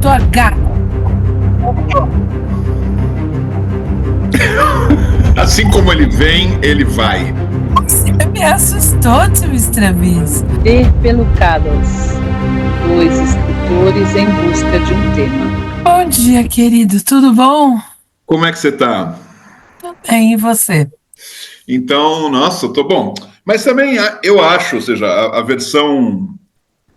Doutor Gato. Assim como ele vem, ele vai. Você me assustou, tio Stravis. Ver pelo Calas. Dois escritores em busca de um tema. Bom dia, querido. Tudo bom? Como é que você tá? Tudo bem, e você? Então, nossa, eu tô bom. Mas também eu acho, ou seja, a versão,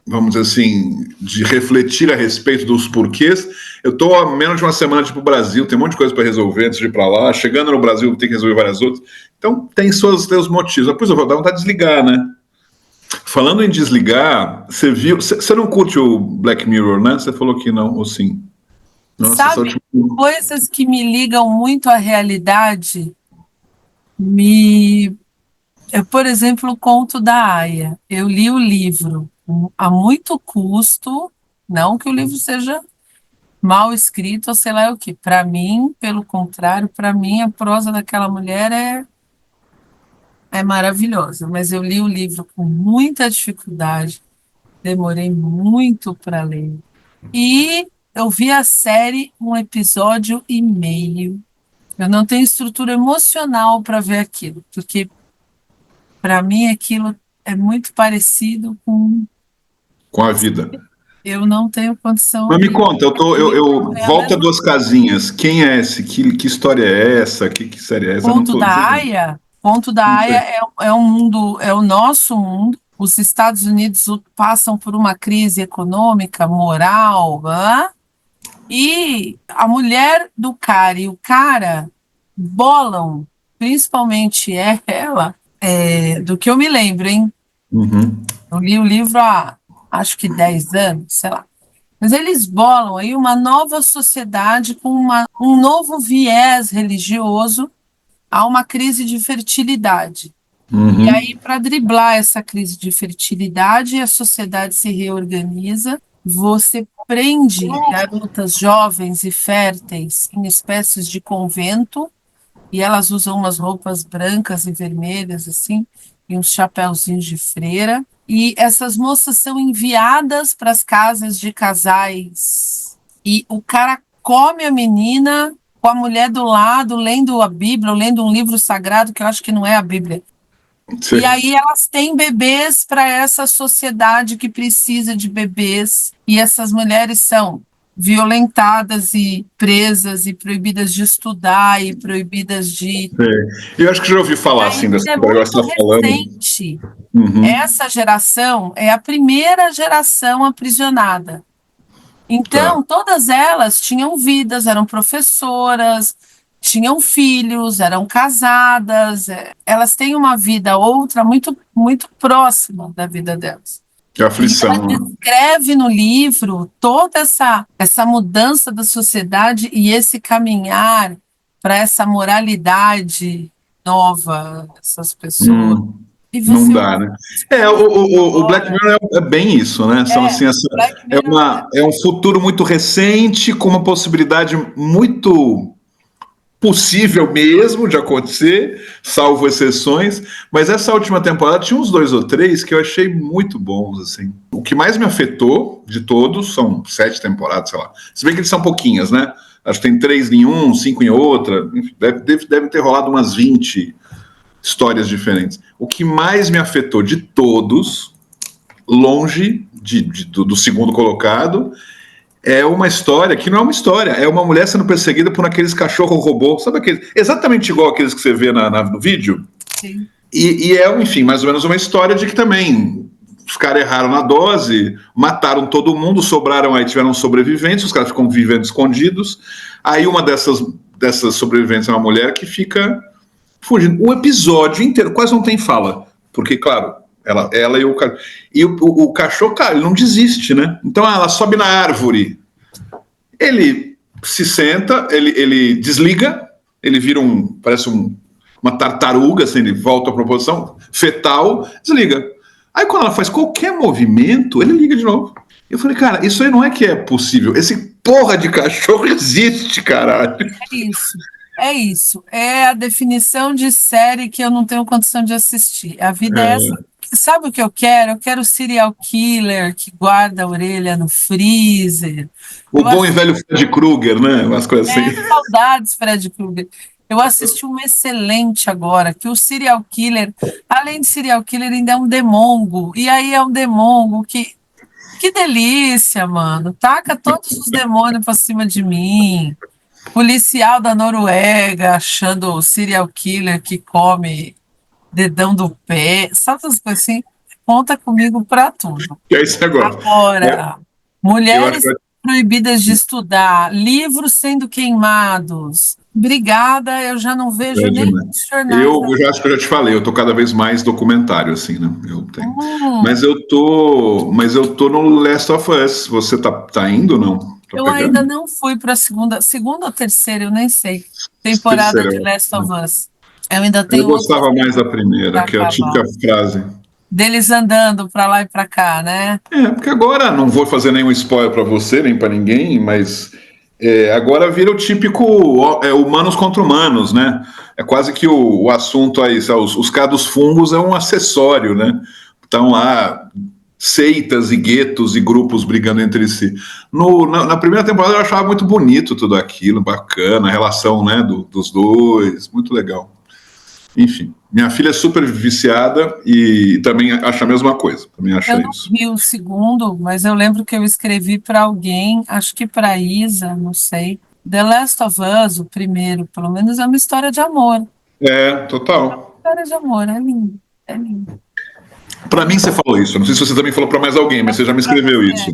vamos dizer assim, de refletir a respeito dos porquês. Eu tô há menos de uma semana de ir pro Brasil, tem um monte de coisa para resolver antes de ir para lá. Chegando no Brasil, tem que resolver várias outras. Então, tem seus motivos. Depois eu vou dar vontade de desligar, né? Falando em desligar, você viu. Você não curte o Black Mirror, né? Você falou que não, ou sim? Nossa, Sabe, coisas que me ligam muito à realidade, por exemplo, o Conto da Aia. Eu li o livro a muito custo, não que o livro seja mal escrito ou sei lá o que. Para mim, pelo contrário, para mim a prosa daquela mulher é maravilhosa, mas eu li o livro com muita dificuldade, demorei muito para ler. E eu vi a série 1 episódio e meio. Eu não tenho estrutura emocional para ver aquilo, porque para mim aquilo é muito parecido com a vida. Eu não tenho condição. Mas me conta, eu volto a duas casinhas. Quem é esse? Que história é essa? Que série é essa? Conto da Aia? Conto da Aia é um mundo, é o nosso mundo. Os Estados Unidos passam por uma crise econômica, moral, e a mulher do cara e o cara bolam, principalmente ela, do que eu me lembro, hein? Uhum. Eu li o livro há, acho que 10 anos, sei lá. Mas eles bolam aí uma nova sociedade com um novo viés religioso a uma crise de fertilidade. Uhum. E aí, para driblar essa crise de fertilidade, a sociedade se reorganiza, você prende garotas jovens e férteis em espécies de convento, e elas usam umas roupas brancas e vermelhas, assim, e uns chapéuzinhos de freira. E essas moças são enviadas para as casas de casais. E o cara come a menina com a mulher do lado, lendo a Bíblia, ou lendo um livro sagrado, que eu acho que não é a Bíblia. Sim. E aí elas têm bebês para essa sociedade que precisa de bebês. E essas mulheres são violentadas e presas e proibidas de estudar e proibidas de... Eu acho que já ouvi falar assim dessa coisa que você está falando. Uhum. Essa geração é a primeira geração aprisionada. Então, todas elas tinham vidas, eram professoras, tinham filhos, eram casadas, elas têm uma vida outra muito, muito próxima da vida delas. Que aflição. E ela descreve no livro toda essa mudança da sociedade e esse caminhar para essa moralidade nova dessas pessoas. E você não dá, né? O Black Mirror é bem isso, né? São, assim, é um futuro muito recente, com uma possibilidade muito possível mesmo de acontecer, salvo exceções, mas essa última temporada tinha uns 2 ou 3 que eu achei muito bons, assim. O que mais me afetou de todos, são 7 temporadas, sei lá, se bem que eles são pouquinhas, né? Acho que tem 3 em um, 5 em outra, enfim, deve ter rolado umas 20 histórias diferentes. O que mais me afetou de todos, longe do segundo colocado, é uma história que não é uma história, é uma mulher sendo perseguida por aqueles cachorro robô, sabe aqueles, exatamente igual aqueles que você vê no vídeo? Sim. E é, enfim, mais ou menos uma história de que também os caras erraram na dose, mataram todo mundo, sobraram aí, tiveram sobreviventes, os caras ficam vivendo escondidos, aí uma dessas sobreviventes é uma mulher que fica fugindo. O episódio inteiro quase não tem fala, porque, claro, ela e o cachorro. E o cachorro, cara, ele não desiste, né? Então ela sobe na árvore, ele se senta, ele desliga, ele vira parece uma tartaruga, assim, ele volta à proposição fetal, desliga. Aí quando ela faz qualquer movimento, ele liga de novo. Eu falei, cara, isso aí não é que é possível. Esse porra de cachorro existe, caralho. É isso. É a definição de série que eu não tenho condição de assistir. A vida é essa sabe o que eu quero? Eu quero serial killer que guarda a orelha no freezer. O bom e velho Fred Krueger, né? Umas coisas assim. Saudades, Fred Krueger. Eu assisti um excelente agora, que o serial killer, além de serial killer, ainda é um demongo. E aí é um demongo que... Que delícia, mano. Taca todos os demônios pra cima de mim. Policial da Noruega achando o serial killer que come dedão do pé. Sabe essas coisas assim? Conta comigo pra tudo. E é isso agora. Agora, mulheres proibidas de estudar, livros sendo queimados. Obrigada, eu já não vejo nem os jornais. Eu já acho que eu já te falei, eu tô cada vez mais documentário, assim, né? Eu tenho. Mas eu tô no Last of Us. Você tá indo ou não? Eu ainda não fui para a segunda ou terceira, eu nem sei, temporada de Last of Us. Eu ainda tenho. Eu gostava mais da primeira, que é a típica frase. Deles andando para lá e para cá, né? Porque agora, não vou fazer nenhum spoiler para você, nem para ninguém, mas agora vira o típico humanos contra humanos, né? É quase que o assunto aí, os casos dos fungos é um acessório, né? Estão lá seitas e guetos e grupos brigando entre si. Na primeira temporada eu achava muito bonito tudo aquilo, bacana, a relação, né, dos dois, muito legal. Enfim, minha filha é super viciada e também acha a mesma coisa. Também acha eu não vi o segundo, mas eu lembro que eu escrevi para alguém, acho que para Isa, não sei. The Last of Us, o primeiro, pelo menos é uma história de amor. Total. É uma história de amor, é lindo, é lindo. Para mim você falou isso, não sei se você também falou para mais alguém, mas você já me escreveu isso.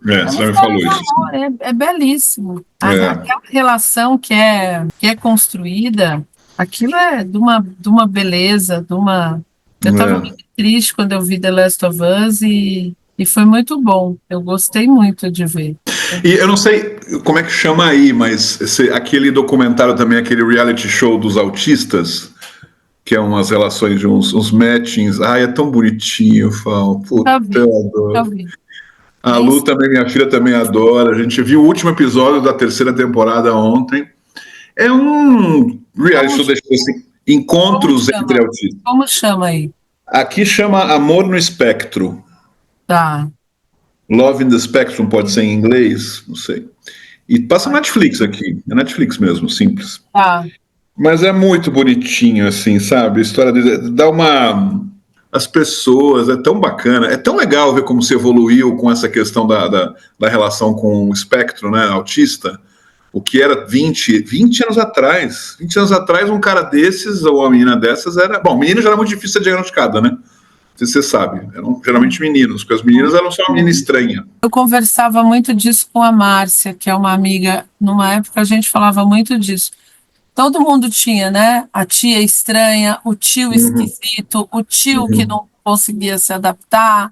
Você já me falou isso. É belíssimo. Aquela relação que é construída, aquilo é de uma beleza, de uma... Eu estava muito triste quando eu vi The Last of Us e foi muito bom. Eu gostei muito de ver. E eu não sei como é que chama aí, mas aquele documentário também, aquele reality show dos autistas, que é umas relações de uns matchings. Ai, é tão bonitinho, Fal. Puta, eu adoro. A Lu também, minha filha também adora. A gente viu o último episódio da terceira temporada ontem. É um reality show, assim, encontros entre autistas. Como chama aí? Aqui chama Amor no Espectro. Tá. Love in the Spectrum, pode ser em inglês, não sei. E passa na Netflix aqui. É Netflix mesmo, simples. Tá. Mas é muito bonitinho, assim, sabe? A história dá uma... As pessoas, é tão bacana, é tão legal ver como se evoluiu com essa questão da relação com o espectro, né, autista, o que era 20 anos atrás. 20 anos atrás, um cara desses, ou uma menina dessas, era... Bom, menina já era muito difícil de ser diagnosticada, né? Não sei se você sabe, eram geralmente meninos, porque as meninas eram só uma menina estranha. Eu conversava muito disso com a Márcia, que é uma amiga, numa época a gente falava muito disso. Todo mundo tinha, né? A tia estranha, o tio esquisito, o tio que não conseguia se adaptar,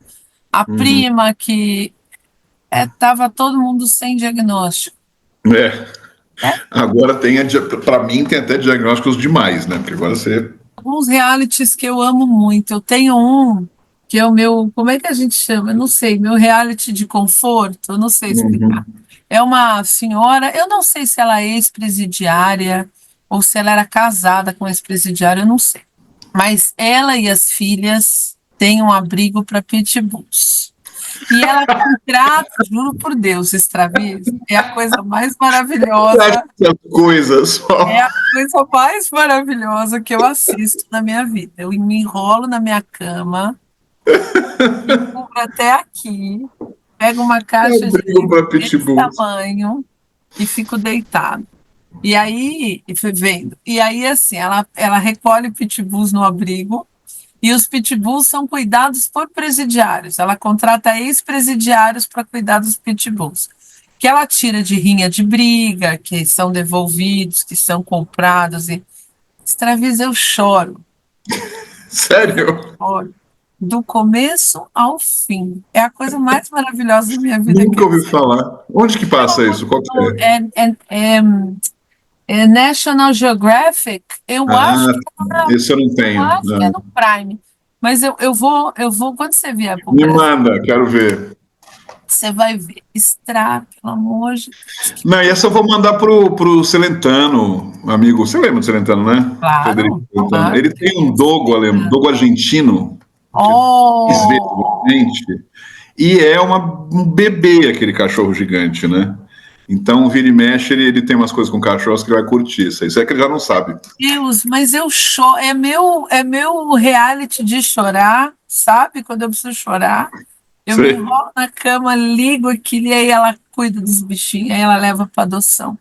a prima que estava todo mundo sem diagnóstico. Agora para mim tem até diagnósticos demais, né? Porque agora você... Alguns realities que eu amo muito. Eu tenho um que é o meu, como é que a gente chama? Eu não sei, meu reality de conforto, eu não sei explicar. É uma senhora, eu não sei se ela é ex-presidiária ou se ela era casada com ex-presidiário, eu não sei. Mas ela e as filhas têm um abrigo para pitbulls. E ela contrata, juro por Deus, Stravizzi, é a coisa mais maravilhosa. É a coisa mais maravilhosa que eu assisto na minha vida. Eu me enrolo na minha cama, me cubro até aqui, pego uma caixa de livro desse tamanho e fico deitado. E aí, vendo. E aí, assim, ela recolhe pitbulls no abrigo, e os pitbulls são cuidados por presidiários. Ela contrata ex-presidiários para cuidar dos pitbulls, que ela tira de rinha de briga, que são devolvidos, que são comprados. E Stravizzi, eu choro. Sério? Choro. Do começo ao fim. É a coisa mais maravilhosa da minha vida. Nunca ouvi falar. Onde que passa isso? Qual que é? É National Geographic, eu acho que esse eu não tenho. Eu acho que é no Prime. Mas eu vou, quando você vier pro Brasil, manda, quero ver. Você vai ver. Extra, pelo amor de Deus. Não, e essa eu vou mandar pro Celentano, amigo. Você lembra do Celentano, né? Claro. Federico Celentano. Ele tem um dogo argentino, Gente. E é um bebê aquele cachorro gigante, né? Então, vira e mexe, ele tem umas coisas com cachorros que ele vai curtir. Isso é que ele já não sabe. Deus, mas eu choro. É meu reality de chorar, sabe? Quando eu preciso chorar, eu me enrolo na cama, ligo aquilo e aí ela cuida dos bichinhos, aí ela leva para adoção.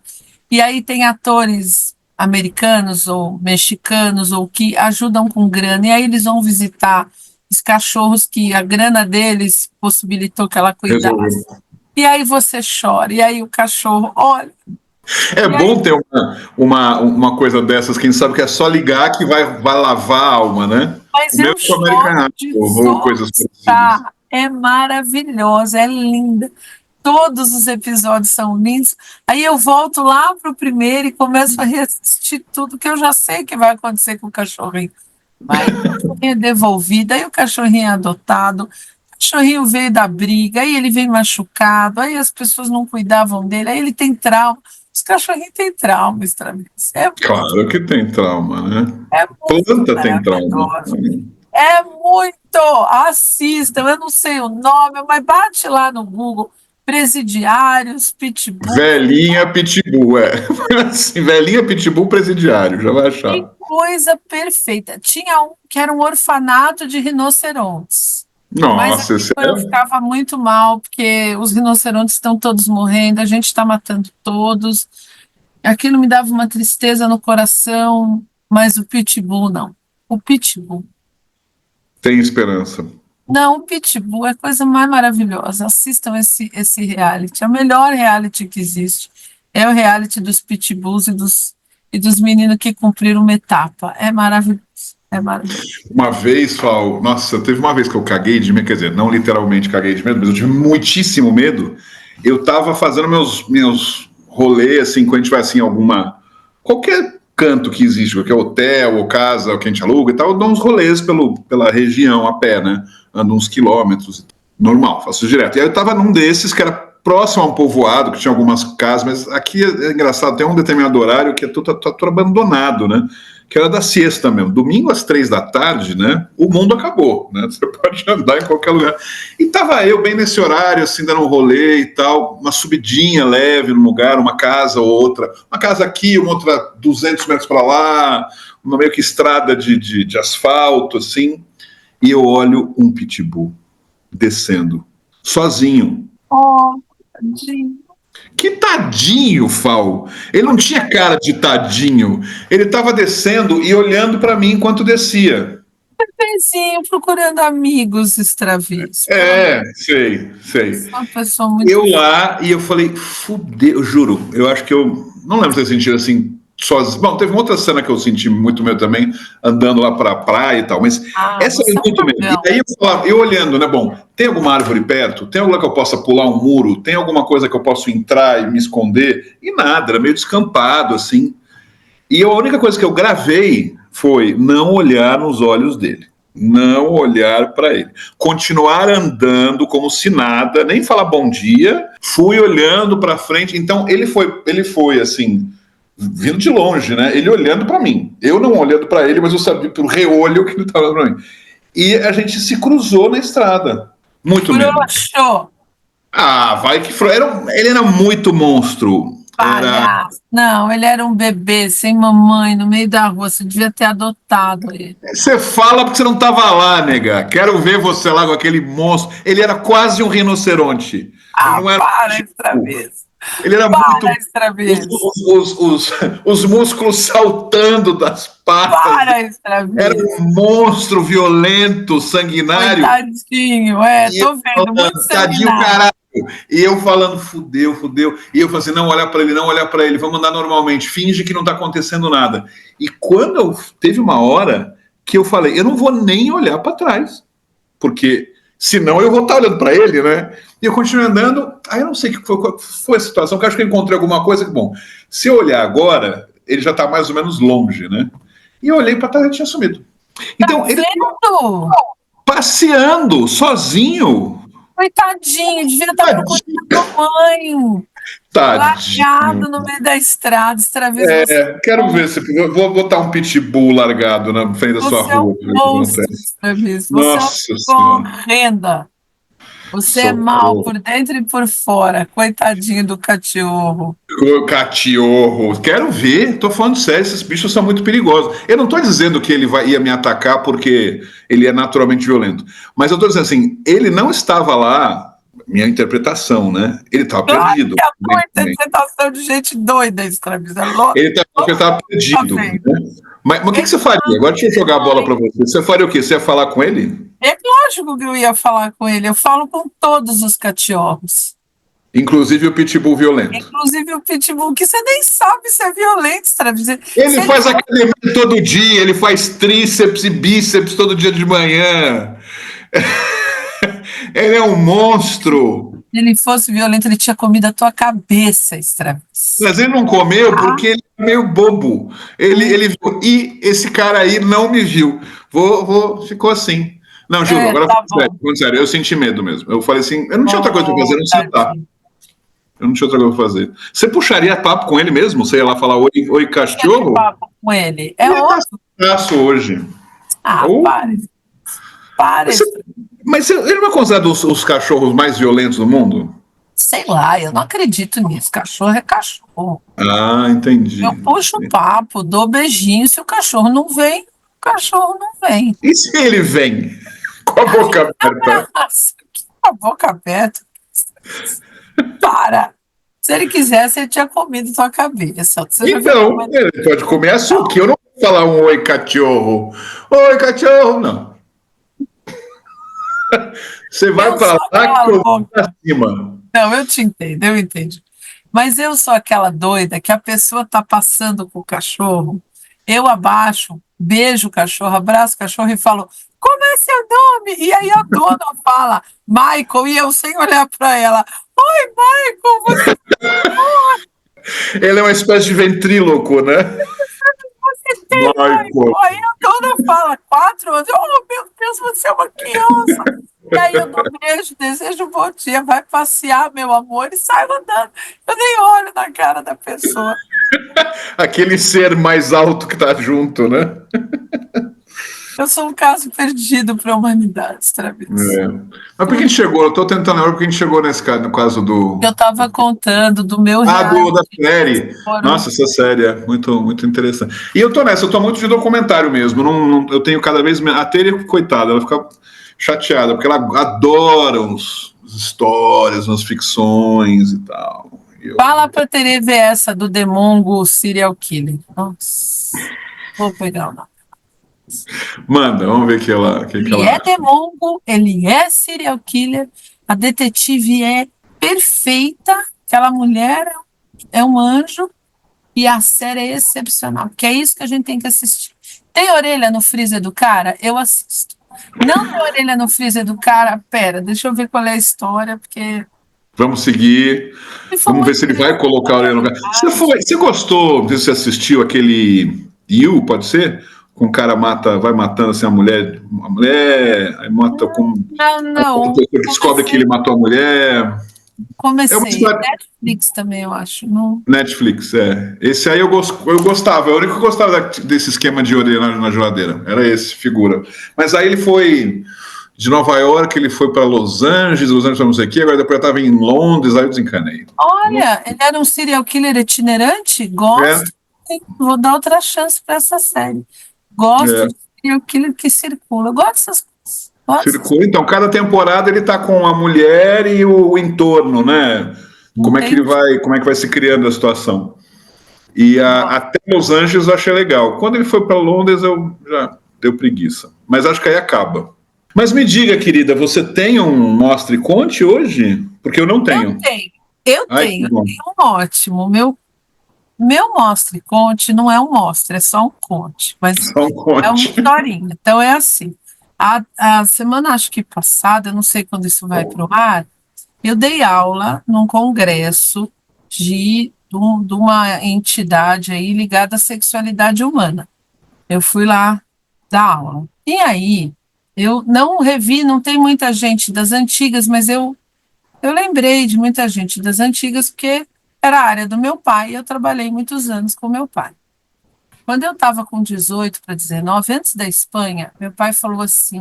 E aí tem atores americanos ou mexicanos ou que ajudam com grana, e aí eles vão visitar os cachorros que a grana deles possibilitou que ela cuidasse. Resolveu. E aí você chora, e aí o cachorro, olha. É bom ter uma coisa dessas, quem sabe que é só ligar que vai lavar a alma, né? Mas eu choro de coisas parecidas. É maravilhosa, é linda. Todos os episódios são lindos. Aí eu volto lá para o primeiro e começo a reassistir tudo, que eu já sei que vai acontecer com o cachorrinho. Mas o cachorrinho é devolvido, aí o cachorrinho é adotado, o cachorrinho veio da briga, aí ele vem machucado, aí as pessoas não cuidavam dele, aí ele tem trauma. Os cachorrinhos têm trauma, Stravins. Claro que tem trauma, né? Planta tem trauma. É muito. Assistam, eu não sei o nome, mas bate lá no Google. Presidiários, Pitbull. Velhinha Pitbull, assim, velhinha Pitbull presidiário, já vai achar. Que coisa perfeita. Tinha um que era um orfanato de rinocerontes. Nossa, mas eu ficava muito mal, porque os rinocerontes estão todos morrendo, a gente está matando todos. Aquilo me dava uma tristeza no coração, mas o Pitbull não. O Pitbull. Tem esperança. Não, o Pitbull é a coisa mais maravilhosa. Assistam esse reality. É o melhor reality que existe. É o reality dos Pitbulls e dos meninos que cumpriram uma etapa. É maravilhoso. É maravilhoso. Uma vez, Fal, nossa, teve uma vez que eu caguei de medo, quer dizer, não literalmente caguei de medo, mas eu tive muitíssimo medo. Eu tava fazendo meus rolês, assim, quando a gente vai assim, qualquer canto que existe, qualquer hotel ou casa que a gente aluga e tal, eu dou uns rolês pela região a pé, né? Ando uns quilômetros, normal, faço direto. E aí eu tava num desses que era próximo a um povoado, que tinha algumas casas, mas aqui é engraçado, tem um determinado horário que é tudo abandonado, né? Que era da siesta mesmo. Domingo às 3 da tarde, né? O mundo acabou, né? Você pode andar em qualquer lugar. E tava eu bem nesse horário, assim, dando um rolê e tal, uma subidinha leve no lugar, uma casa ou outra. Uma casa aqui, uma outra 200 metros para lá, uma meio que estrada de asfalto, assim. E eu olho um pitbull descendo, sozinho. Oh, tadinho. Que tadinho, Fal. Ele não tinha cara de tadinho. Ele estava descendo e olhando para mim enquanto descia. Bebezinho, procurando amigos, Stravins. Sei. Uma pessoa muito... Eu lá, e eu falei, fudeu, eu juro. Eu acho que eu não lembro de ter sentido assim, sozinho. Bom, teve uma outra cena que eu senti muito medo também, andando lá pra praia e tal, mas essa é muito medo. E aí eu olhando, né, bom, tem alguma árvore perto? Tem alguma que eu possa pular um muro? Tem alguma coisa que eu possa entrar e me esconder? E nada, era meio descampado, assim. E a única coisa que eu gravei foi não olhar nos olhos dele. Não olhar para ele. Continuar andando como se nada, nem falar bom dia. Fui olhando para frente. Então ele foi assim, vindo de longe, né? Ele olhando para mim. Eu não olhando para ele, mas eu sabia pelo reolho que ele estava olhando para mim. E a gente se cruzou na estrada. Muito medo. Vai que ele era muito monstro. Não, ele era um bebê sem mamãe no meio da rua. Você devia ter adotado ele. Você fala porque você não estava lá, nega. Quero ver você lá com aquele monstro. Ele era quase um rinoceronte. Não era Stravins. Ele era os músculos saltando das patas. Era um monstro violento, sanguinário. Tadinho, tô vendo, muito tadinho, caralho. E eu falando, fudeu. E eu falei assim, não olhar para ele, vamos andar normalmente, finge que não tá acontecendo nada. E quando teve uma hora que eu falei, eu não vou nem olhar para trás, porque senão eu vou estar olhando para ele, né? E eu continuei andando, aí eu não sei qual foi a situação, que eu acho que eu encontrei alguma coisa que, bom, se eu olhar agora, ele já tá mais ou menos longe, né? E eu olhei para trás e tinha sumido. Então, ele passeando, sozinho. Coitadinho, devia estar procurando a mãe. Tadinho. Largado no meio da estrada, Extravisa. Quero ver se vou botar um pitbull largado na frente da sua Você é um rua. Pra ver o que monstro, acontece. Extravisa. Você é uma Nossa pessoa Senhora. horrenda. Você é mal Socorro. por dentro e por fora. Coitadinho do cachorro. Catiorro, quero ver, tô falando sério, esses bichos são muito perigosos. Eu não tô dizendo que ele ia me atacar porque ele é naturalmente violento, mas eu tô dizendo assim, ele não estava lá, minha interpretação, né? Ele estava Claro perdido. que é muita interpretação de gente doida, Extravisa. Ele estava perdido. Né? Mas o que você faria? Agora deixa eu jogar a bola para você. Você faria o quê? Você ia falar com ele? É lógico que eu ia falar com ele. Eu falo com todos os cachorros. Inclusive o pitbull violento. Inclusive o pitbull, que você nem sabe se é violento, Extravisa. Ele faz academia todo dia, ele faz tríceps e bíceps todo dia de manhã. Ele é um monstro. Se ele fosse violento, ele tinha comido a tua cabeça, Extravisa. Mas ele não comeu porque ele é meio bobo. Ele viu, e esse cara aí não me viu. Ficou assim. Não, juro, agora tá falando sério, eu senti medo mesmo. Eu falei assim, eu não tinha outra coisa pra fazer, eu não sentar. Eu não tinha outra coisa pra fazer. Você puxaria papo com ele mesmo? Você ia lá falar, oi cachorro? Papo com ele. É outro. Hoje. Pare. Mas ele não é considerado os cachorros mais violentos do mundo? Sei lá, eu não acredito nisso. Cachorro é cachorro. Ah, entendi. Eu puxo o papo, dou beijinho. Se o cachorro não vem, o cachorro não vem. E se ele vem? Com a boca aberta? Com a boca aberta? Para. Se ele quisesse, ele tinha comido tua cabeça. Então, ele pode comer açúcar. Eu não vou falar um oi cachorro. Oi cachorro, não. Você vai para lá que eu vou para cima. Não, eu te entendo, eu entendo. Mas eu sou aquela doida que a pessoa está passando com o cachorro, eu abaixo, beijo o cachorro, abraço o cachorro e falo, como é seu nome? E aí a dona fala, Michael, e eu sem olhar para ela, oi, Michael, você... Ele é uma espécie de ventríloco, né? Você tem, Michael. Aí a dona fala, 4 anos, oh meu Deus, você é uma criança. E aí eu dou beijo, desejo um bom dia, vai passear, meu amor, e saio andando. Eu nem olho na cara da pessoa. Aquele ser mais alto que tá junto, né? Eu sou um caso perdido para a humanidade, Extravisa. Mas por que a gente chegou? Eu tô tentando lembrar porque a gente chegou nesse caso, no caso do... Eu estava contando do meu da série. Nossa, essa série é muito, muito interessante. E eu tô nessa, eu tô muito de documentário mesmo. Eu tenho cada vez menos... A Tere, coitada, ela fica chateada, porque ela adora as histórias, as ficções e tal. Fala pra Tere ver essa do Demongo Serial Killer. Nossa, vou pegar o nome. Manda, vamos ver que ela é Demongo, ele é serial killer, a detetive é perfeita, aquela mulher é um anjo e a série é excepcional, que é isso que a gente tem que assistir. Tem orelha no freezer do cara? Eu assisto. Não tem orelha no freezer do cara? Pera, deixa eu ver qual é a história, porque... Vamos seguir. Vamos ver se ele vai colocar a orelha no cara. Você gostou, você assistiu aquele You, pode ser? Com o cara vai matando assim a mulher, aí mata com... Não. Descobre que ele matou a mulher. Comecei. Netflix também, eu acho. Não... Netflix, Esse aí eu gostava. Eu único que gostava desse esquema de orelha na geladeira. Era esse, figura. Mas aí ele foi de Nova York, ele foi para Los Angeles para não sei o quê, agora depois eu estava em Londres, aí eu desencanei. Olha, ele era um serial killer itinerante? Gosto. Vou dar outra chance para essa série. Gosto de serial killer que circula. Gosto dessas coisas. Circula. Então, cada temporada ele tá com a mulher e o entorno, né? Como é que vai se criando a situação. E até Los Angeles eu achei legal. Quando ele foi para Londres, eu já deu preguiça. Mas acho que aí acaba. Mas me diga, querida, você tem um Mostra e Conte hoje? Porque eu não tenho. Eu tenho um ótimo. Meu Mostra e Conte não é um mostra, é só um conte. Mas é uma historinha. Então é assim. A semana, acho que passada, eu não sei quando isso vai para o ar, eu dei aula num congresso de uma entidade aí ligada à sexualidade humana. Eu fui lá dar aula. E aí, eu não revi, não tem muita gente das antigas, mas eu lembrei de muita gente das antigas, porque era a área do meu pai e eu trabalhei muitos anos com meu pai. Quando eu estava com 18 para 19, antes da Espanha, meu pai falou assim: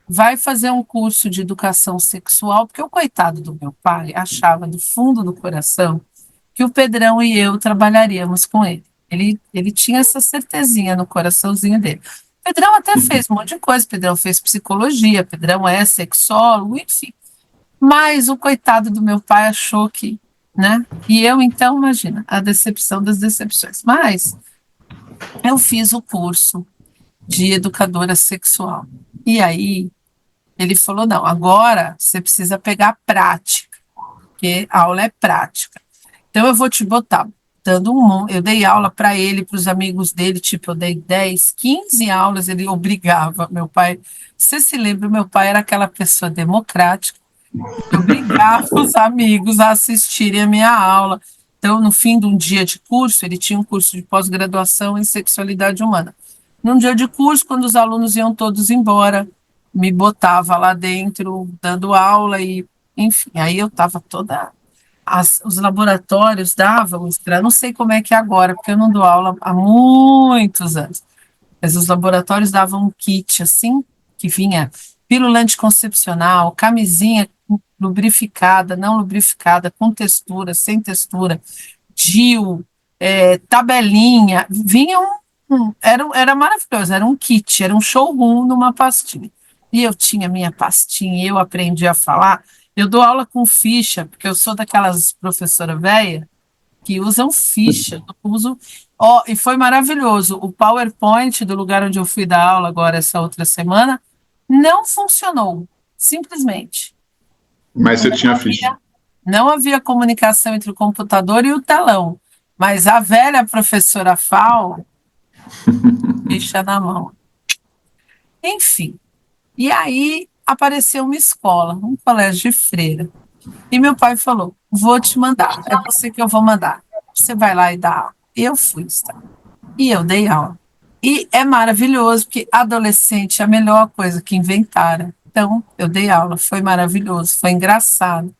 vai fazer um curso de educação sexual, porque o coitado do meu pai achava do fundo do coração que o Pedrão e eu trabalharíamos com ele. Ele tinha essa certezinha no coraçãozinho dele. O Pedrão até fez um monte de coisa, o Pedrão fez psicologia, o Pedrão é sexólogo, enfim. Mas o coitado do meu pai achou que, né? E eu, então, imagina, a decepção das decepções. Mas eu fiz o curso de educadora sexual. E aí ele falou: não, agora você precisa pegar prática, porque a aula é prática. Então eu vou te botar dando eu dei aula para ele, para os amigos dele, tipo, eu dei 10, 15 aulas, ele obrigava meu pai. Você se lembra, meu pai era aquela pessoa democrática, obrigava os amigos a assistirem a minha aula. Então, no fim de um dia de curso, ele tinha um curso de pós-graduação em sexualidade humana. Num dia de curso, quando os alunos iam todos embora, me botava lá dentro, dando aula, e, enfim, aí eu estava toda. Os laboratórios davam, não sei como é que é agora, porque eu não dou aula há muitos anos, mas os laboratórios davam um kit assim, que vinha pílula anticoncepcional, camisinha lubrificada, não lubrificada, com textura, sem textura, DIU, tabelinha, vinha era maravilhoso, era um kit, era um showroom numa pastinha. E eu tinha minha pastinha, eu aprendi a falar. Eu dou aula com ficha, porque eu sou daquelas professora velha que usam ficha. Eu uso, e foi maravilhoso. O PowerPoint do lugar onde eu fui dar aula agora essa outra semana não funcionou, simplesmente. Mas você tinha ficha. Não havia comunicação entre o computador e o telão, mas a velha professora FAO, ficha na mão. Enfim, e aí apareceu uma escola, um colégio de freira. E meu pai falou: vou te mandar, é você que eu vou mandar. Você vai lá e dá aula. E eu fui, tá? E eu dei aula. E é maravilhoso, porque adolescente é a melhor coisa que inventaram. Então, eu dei aula, foi maravilhoso, foi engraçado.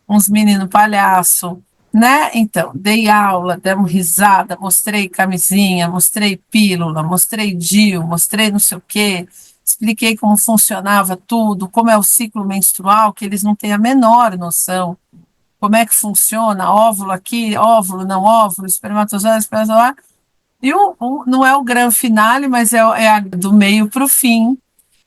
Uns meninos palhaço, né? Então, dei aula, demos risada, mostrei camisinha, mostrei pílula, mostrei DIU, mostrei não sei o quê, expliquei como funcionava tudo, como é o ciclo menstrual, que eles não têm a menor noção, como é que funciona, óvulo aqui, óvulo, não óvulo, espermatozoide, espermatozoide. E não é o grande finale, mas é do meio para o fim.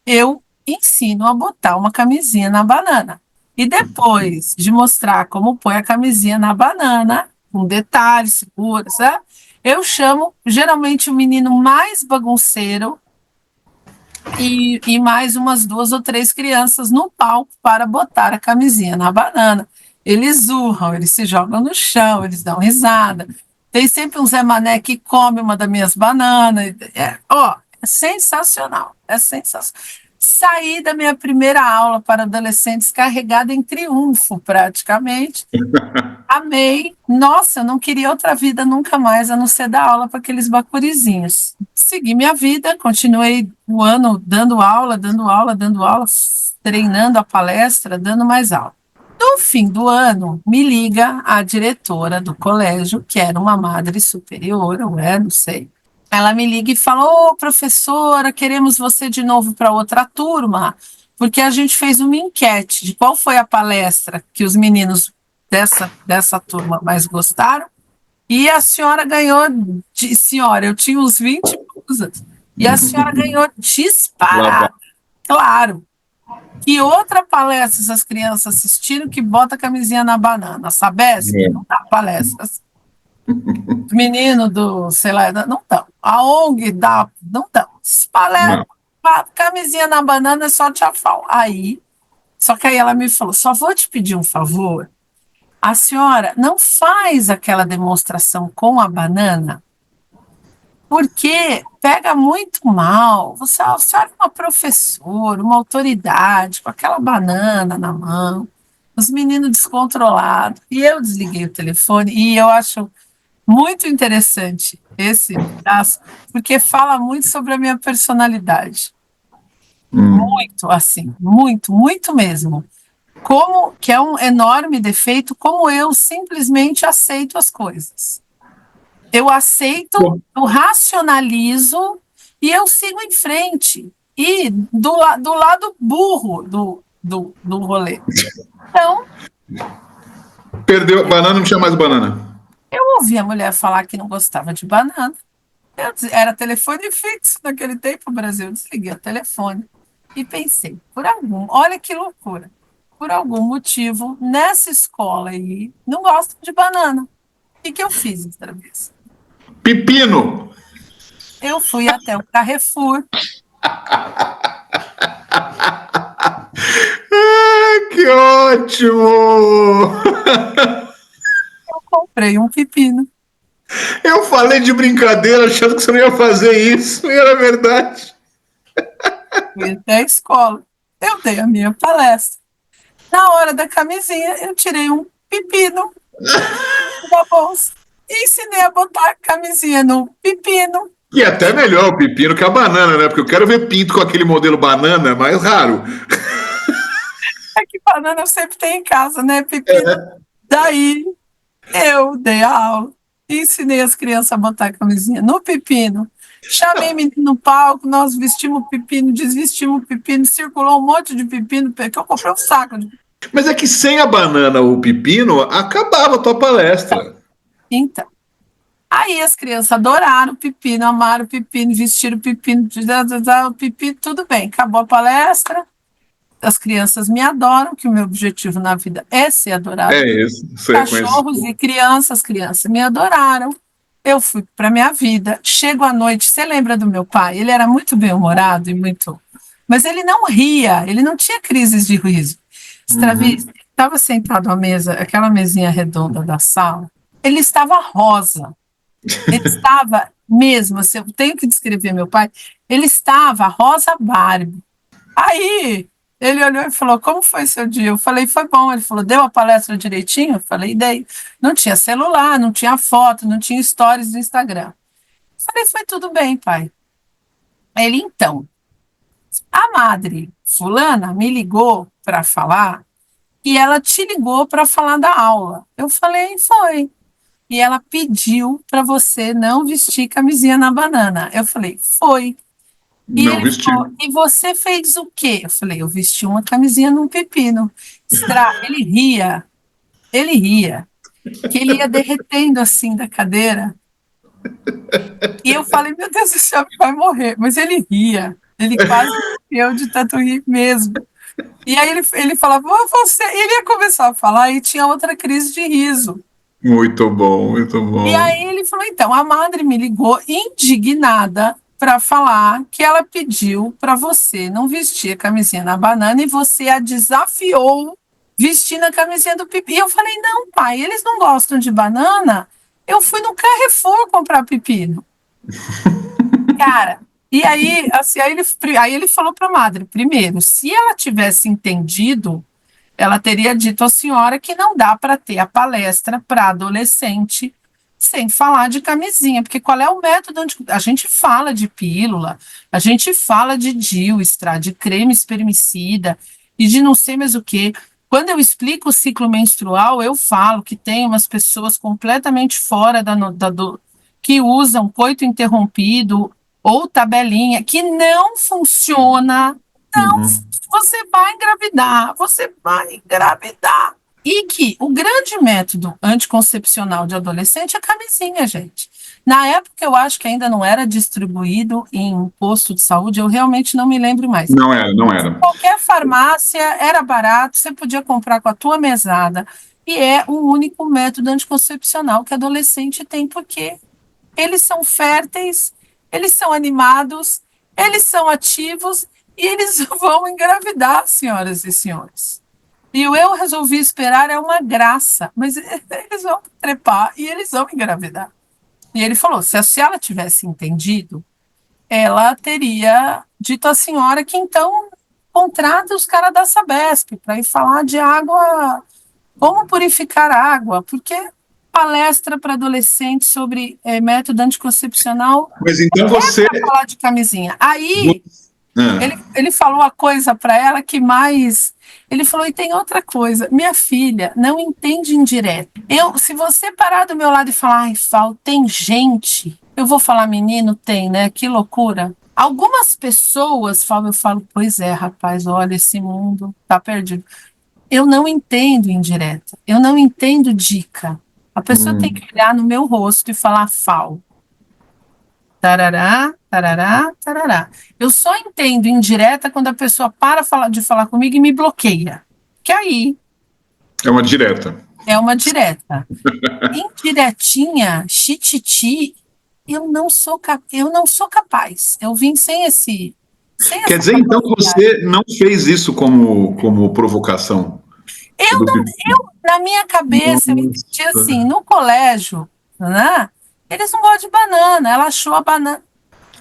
Eu ensino a botar uma camisinha na banana. E depois de mostrar como põe a camisinha na banana, com detalhes, segura, sabe? Eu chamo geralmente o menino mais bagunceiro e mais umas 2 ou 3 crianças no palco para botar a camisinha na banana. Eles urram, eles se jogam no chão, eles dão risada. Tem sempre um Zé Mané que come uma das minhas bananas. É sensacional, é sensacional. Saí da minha primeira aula para adolescentes carregada em triunfo, praticamente. Amei. Nossa, eu não queria outra vida nunca mais, a não ser dar aula para aqueles bacurizinhos. Segui minha vida, continuei o ano dando aula, treinando a palestra, dando mais aula. No fim do ano, me liga a diretora do colégio, que era uma madre superior, ou não sei. Ela me liga e fala: ô, professora, queremos você de novo para outra turma, porque a gente fez uma enquete de qual foi a palestra que os meninos dessa turma mais gostaram, e a senhora ganhou, senhora, eu tinha uns 20 e poucos anos, e a senhora ganhou disparada, claro. Que outra palestra essas crianças assistiram que bota a camisinha na banana? Sabesp não dá palestras. Menino do, sei lá, não dão. A ONG dá, não dão. Palestra, camisinha na banana é só tchafal. Só que aí ela me falou: só vou te pedir um favor. A senhora não faz aquela demonstração com a banana, porque pega muito mal. A senhora é uma professora, uma autoridade, com aquela banana na mão, os meninos descontrolados. E eu desliguei o telefone, e eu acho muito interessante esse pedaço, porque fala muito sobre a minha personalidade. Muito, assim, muito, muito mesmo. que é um enorme defeito, como eu simplesmente aceito as coisas. Eu aceito, eu racionalizo e eu sigo em frente. E do lado burro do rolê. Então, Perdeu, banana, não tinha mais banana. eu ouvi a mulher falar que não gostava de banana. Era telefone fixo naquele tempo, o Brasil. Eu desliguei o telefone e pensei, olha que loucura, por algum motivo, nessa escola aí, não gostam de banana. O que eu fiz outra vez? Pepino! Eu fui até o Carrefour. Que ótimo! Eu comprei um pepino. Eu falei de brincadeira achando que você não ia fazer isso, e era verdade. Fui até a escola. Eu dei a minha palestra. Na hora da camisinha, eu tirei um pepino da bolsa e ensinei a botar a camisinha no pepino. E até melhor o pepino que a banana, né? Porque eu quero ver pinto com aquele modelo banana, mais raro. É que banana eu sempre tenho em casa, né? Pepino. Daí eu dei a aula, ensinei as crianças a botar a camisinha no pepino. Chamei menino no palco, nós vestimos o pepino, desvestimos o pepino, circulou um monte de pepino, que eu comprei um saco de. Mas é que sem a banana ou o pepino, acabava a tua palestra. Então, aí as crianças adoraram o pepino, amaram o pepino, vestiram o pepino, o pepino, tudo bem. Acabou a palestra, as crianças me adoram, que o meu objetivo na vida é ser adorado. É isso. Cachorros e crianças, as crianças me adoraram. Eu fui para minha vida. Chego à noite, você lembra do meu pai? Ele era muito bem-humorado e muito. Mas ele não ria, ele não tinha crises de riso. Estava sentado à mesa, aquela mesinha redonda da sala, ele estava rosa. Ele estava mesmo, assim, eu tenho que descrever meu pai, ele estava rosa Barbie. Aí ele olhou e falou: como foi seu dia? Eu falei: foi bom. Ele falou: deu a palestra direitinho? Eu falei: dei. Não tinha celular, não tinha foto, não tinha stories do Instagram. Eu falei: foi tudo bem, pai. Ele: então, a madre fulana me ligou para falar e ela te ligou para falar da aula. Eu falei: foi. E ela pediu para você não vestir camisinha na banana. Eu falei: foi. E Não ele vesti. falou: e você fez o quê? Eu falei: eu vesti uma camisinha num pepino. Ele ria, que ele ia derretendo assim da cadeira. E eu falei: meu Deus do céu, vai morrer. Mas ele ria, ele quase morreu de tanto rir mesmo. E aí ele falava: você. E ele ia começar a falar e tinha outra crise de riso. Muito bom, muito bom. E aí ele falou: então, a madre me ligou indignada para falar que ela pediu para você não vestir a camisinha na banana e você a desafiou vestindo a camisinha do pipi. E eu falei: não, pai, eles não gostam de banana. Eu fui no Carrefour comprar pepino. Cara, e aí, assim, aí ele falou para a madre: primeiro, se ela tivesse entendido, ela teria dito à senhora que não dá para ter a palestra para adolescente sem falar de camisinha, porque qual é o método onde a gente fala de pílula, a gente fala de Dilstra, de creme espermicida e de não sei mais o que. Quando eu explico o ciclo menstrual, eu falo que tem umas pessoas completamente fora que usam coito interrompido ou tabelinha, que não funciona. Não, você vai engravidar, você vai engravidar. E que o grande método anticoncepcional de adolescente é a camisinha, gente. Na época, eu acho que ainda não era distribuído em posto de saúde, eu realmente não me lembro mais. Não era, não era. Qualquer farmácia era barato, você podia comprar com a tua mesada. E é o único método anticoncepcional que adolescente tem, porque eles são férteis, eles são animados, eles são ativos e eles vão engravidar, senhoras e senhores. E eu resolvi esperar, é uma graça, mas eles vão trepar e eles vão engravidar. E ele falou: se ela tivesse entendido, ela teria dito à senhora que então contrata os caras da Sabesp para ir falar de água, como purificar água, porque palestra para adolescentes sobre método anticoncepcional. Mas então você. Falar de camisinha. Aí Ele falou a coisa para ela que mais... Ele falou, e tem outra coisa, minha filha não entende indireto. Se você parar do meu lado e falar, ai, Fal, tem gente, eu vou falar, menino, tem, né? Que loucura. Algumas pessoas falam, eu falo, pois é, rapaz, olha, esse mundo tá perdido. Eu não entendo indireta, eu não entendo dica. A pessoa tem que olhar no meu rosto e falar, Fal. Tarará, tarará, tarará. Eu só entendo indireta quando a pessoa para de falar comigo e me bloqueia. Que aí... É uma direta. É uma direta. Indiretinha, xititi, eu não sou capaz. Eu vim sem esse... Quer dizer, então, que você não fez isso como provocação? Na minha cabeça, eu entendi assim, no colégio, né? Eles não gostam de banana, ela achou a banana.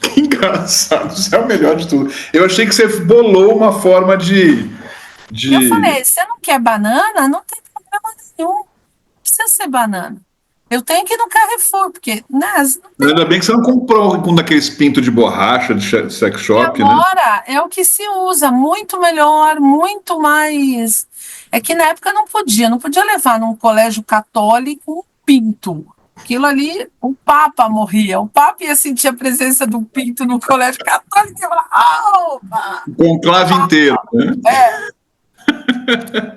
Que engraçado, isso é o melhor de tudo. Eu achei que você bolou uma forma de... Eu falei, você não quer banana? Não tem problema nenhum. Não precisa ser banana. Eu tenho que ir no Carrefour, porque... Ainda bem que você não comprou um daqueles pintos de borracha de sex shop, agora, né? É o que se usa, muito melhor, muito mais... É que na época não podia levar num colégio católico um pinto. Aquilo ali, o Papa morria. O Papa ia sentir a presença do pinto no colégio católico e ia falar, opa! O conclave inteiro, né?